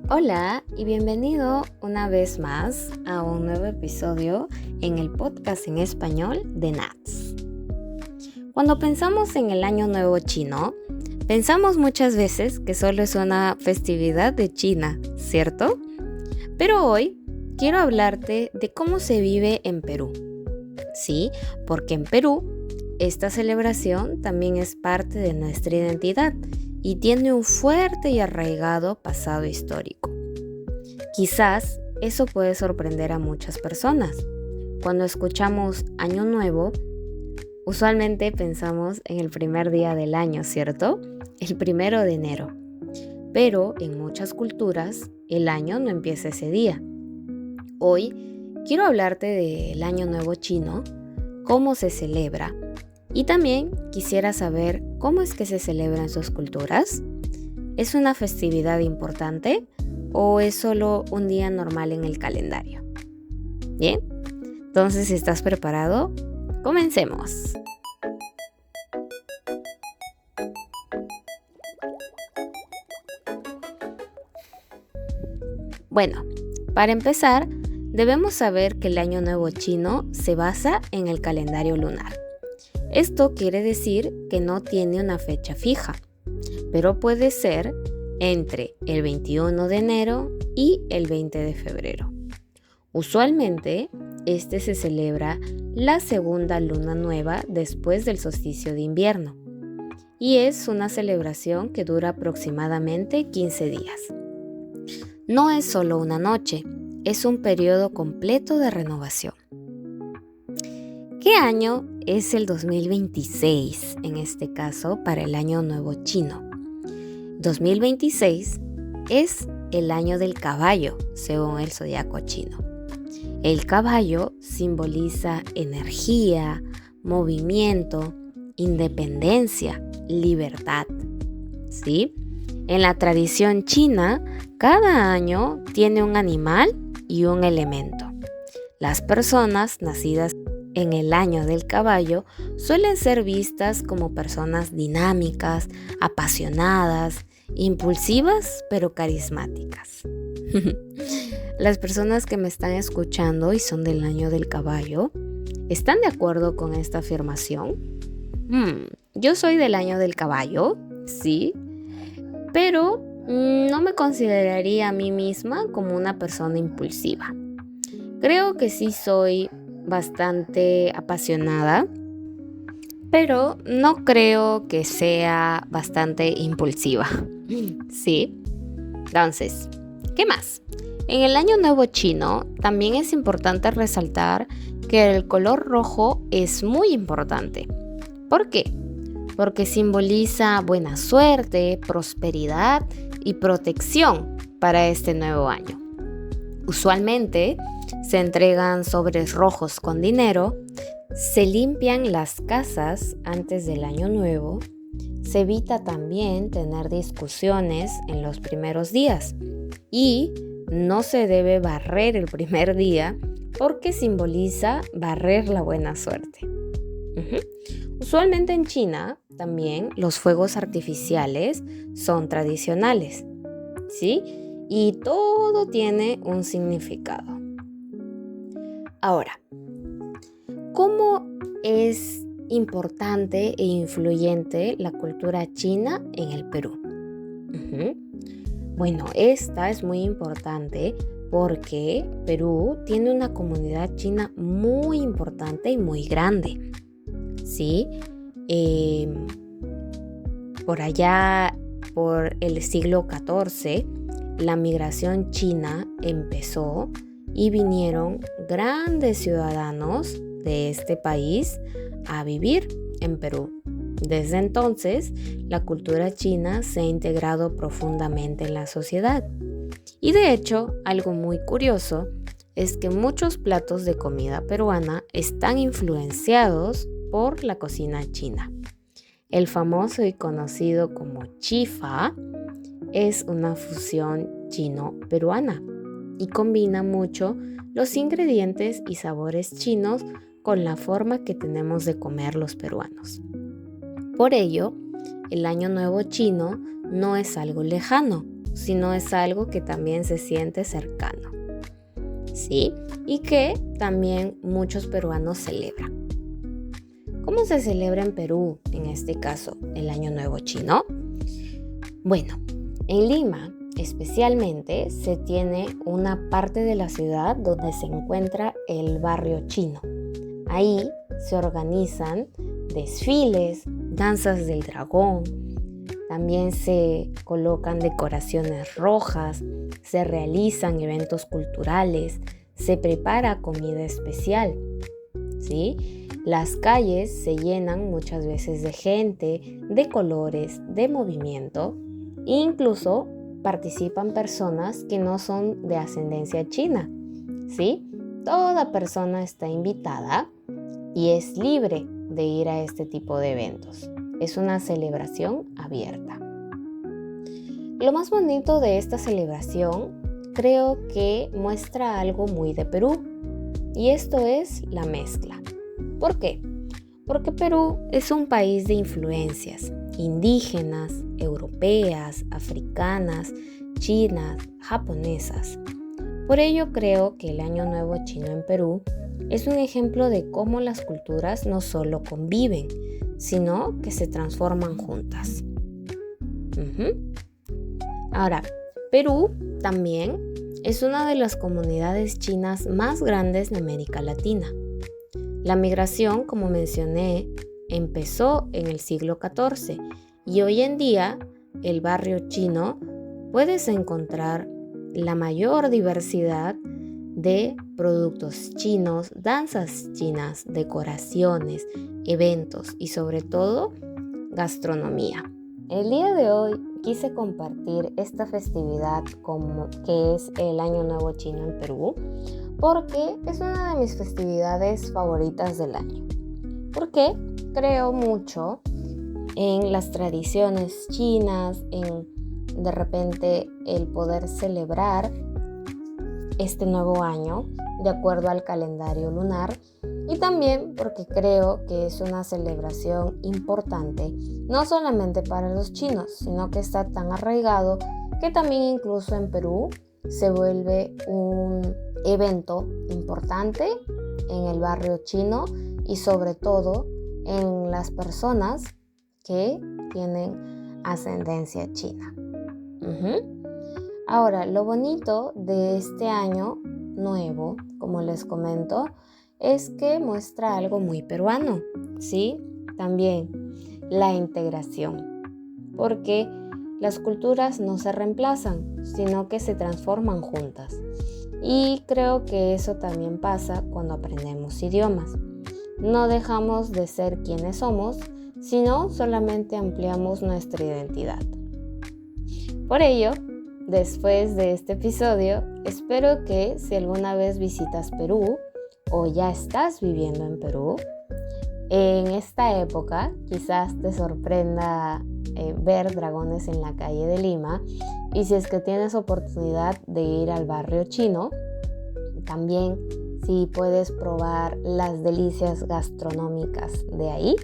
Hola y bienvenido una vez más a un nuevo episodio en el podcast en español de Nats. Cuando pensamos en el Año Nuevo Chino, pensamos muchas veces que solo es una festividad de China, ¿cierto? Pero hoy quiero hablarte de cómo se vive en Perú. Sí, porque en Perú esta celebración también es parte de nuestra identidad y tiene un fuerte y arraigado pasado histórico. Quizás eso puede sorprender a muchas personas. Cuando escuchamos Año Nuevo, usualmente pensamos en el primer día del año, ¿cierto? El 1 de enero. Pero en muchas culturas, el año no empieza ese día. Hoy quiero hablarte del Año Nuevo Chino, cómo se celebra, y también quisiera saber cómo es que se celebra en sus culturas. ¿Es una festividad importante o es solo un día normal en el calendario? Bien, entonces, ¿estás preparado? ¡Comencemos! Bueno, para empezar, debemos saber que el Año Nuevo Chino se basa en el calendario lunar. Esto quiere decir que no tiene una fecha fija, pero puede ser entre el 21 de enero y el 20 de febrero. Usualmente, este se celebra la segunda luna nueva después del solsticio de invierno y es una celebración que dura aproximadamente 15 días. No es solo una noche, es un periodo completo de renovación. ¿Qué año es el 2026 en este caso para el Año Nuevo Chino? 2026 es el año del caballo, según el zodiaco chino. El caballo simboliza energía, movimiento, independencia, libertad. ¿Sí? En la tradición china, cada año tiene un animal y un elemento. Las personas nacidas en el año del caballo suelen ser vistas como personas dinámicas, apasionadas, impulsivas, pero carismáticas. Las personas que me están escuchando y son del año del caballo, ¿están de acuerdo con esta afirmación? Yo soy del año del caballo, sí, pero no me consideraría a mí misma como una persona impulsiva. Creo que sí soy bastante apasionada, pero no creo que sea bastante impulsiva. ¿Sí? Entonces, ¿qué más? En el Año Nuevo Chino también es importante resaltar que el color rojo es muy importante. ¿Por qué? Porque simboliza buena suerte, prosperidad y protección para este nuevo año. Usualmente se entregan sobres rojos con dinero, se limpian las casas antes del año nuevo, se evita también tener discusiones en los primeros días y no se debe barrer el primer día porque simboliza barrer la buena suerte. Usualmente en China también los fuegos artificiales son tradicionales, ¿sí? Y todo tiene un significado. Ahora, ¿cómo es importante e influyente la cultura china en el Perú? Bueno, esta es muy importante porque Perú tiene una comunidad china muy importante y muy grande. ¿Sí? Por allá, por el siglo XIV, la migración china empezó y vinieron grandes ciudadanos de este país a vivir en Perú. Desde entonces, la cultura china se ha integrado profundamente en la sociedad. Y de hecho, algo muy curioso es que muchos platos de comida peruana están influenciados por la cocina china. El famoso y conocido como chifa es una fusión chino-peruana y combina mucho los ingredientes y sabores chinos con la forma que tenemos de comer los peruanos. Por ello, el Año Nuevo Chino no es algo lejano, sino es algo que también se siente cercano, ¿sí? Y que también muchos peruanos celebran. ¿Cómo se celebra en Perú, en este caso, el Año Nuevo Chino? Bueno, en Lima especialmente se tiene una parte de la ciudad donde se encuentra el barrio chino. Ahí se organizan desfiles, danzas del dragón, también se colocan decoraciones rojas, se realizan eventos culturales, se prepara comida especial, ¿sí? Las calles se llenan muchas veces de gente, de colores, de movimiento. Incluso participan personas que no son de ascendencia china, ¿sí? Toda persona está invitada y es libre de ir a este tipo de eventos. Es una celebración abierta. Lo más bonito de esta celebración creo que muestra algo muy de Perú, y esto es la mezcla. ¿Por qué? Porque Perú es un país de influencias indígenas, europeas, africanas, chinas, japonesas. Por ello creo que el Año Nuevo Chino en Perú es un ejemplo de cómo las culturas no solo conviven, sino que se transforman juntas. Ahora, Perú también es una de las comunidades chinas más grandes de América Latina. La migración, como mencioné, empezó en el siglo XIV y hoy en día el barrio chino puedes encontrar la mayor diversidad de productos chinos, danzas chinas, decoraciones, eventos y sobre todo gastronomía. El día de hoy quise compartir esta festividad que es el Año Nuevo Chino en Perú, porque es una de mis festividades favoritas del año. Porque creo mucho en las tradiciones chinas, en de repente el poder celebrar este nuevo año de acuerdo al calendario lunar, y también porque creo que es una celebración importante no solamente para los chinos, sino que está tan arraigado que también incluso en Perú se vuelve un evento importante en el barrio chino y sobre todo en las personas que tienen ascendencia china. Ahora, lo bonito de este año nuevo, como les comento, es que muestra algo muy peruano, ¿sí? También la integración, porque las culturas no se reemplazan, sino que se transforman juntas. Y creo que eso también pasa cuando aprendemos idiomas. No dejamos de ser quienes somos, sino solamente ampliamos nuestra identidad. Por ello, después de este episodio, espero que si alguna vez visitas Perú o ya estás viviendo en Perú, en esta época quizás te sorprenda ver dragones en la calle de Lima, y si es que tienes oportunidad de ir al barrio chino, también si puedes probar las delicias gastronómicas de ahí,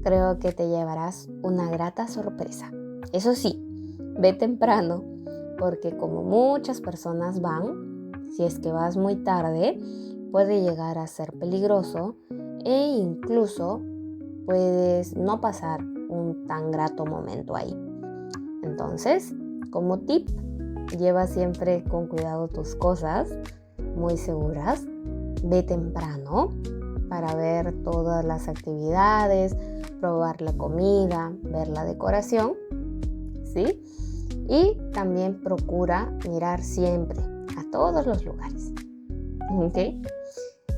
creo que te llevarás una grata sorpresa. Eso sí, ve temprano, porque como muchas personas van, si es que vas muy tarde, puede llegar a ser peligroso e incluso puedes no pasar un tan grato momento ahí. Entonces, como tip, lleva siempre con cuidado tus cosas, muy seguras, ve temprano para ver todas las actividades, probar la comida, ver la decoración, ¿sí? Y también procura mirar siempre a todos los lugares, ¿ok?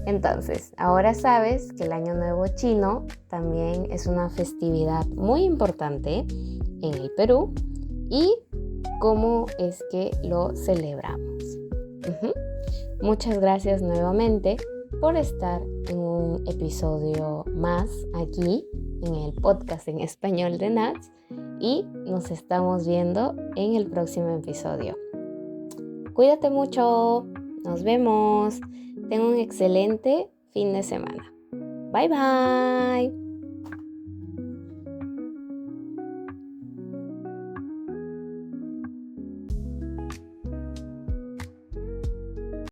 Entonces, ahora sabes que el Año Nuevo Chino también es una festividad muy importante en el Perú y cómo es que lo celebramos. Muchas gracias nuevamente por estar en un episodio más aquí en el podcast en español de Nats, y nos estamos viendo en el próximo episodio. Cuídate mucho, nos vemos, ten un excelente fin de semana. Bye bye.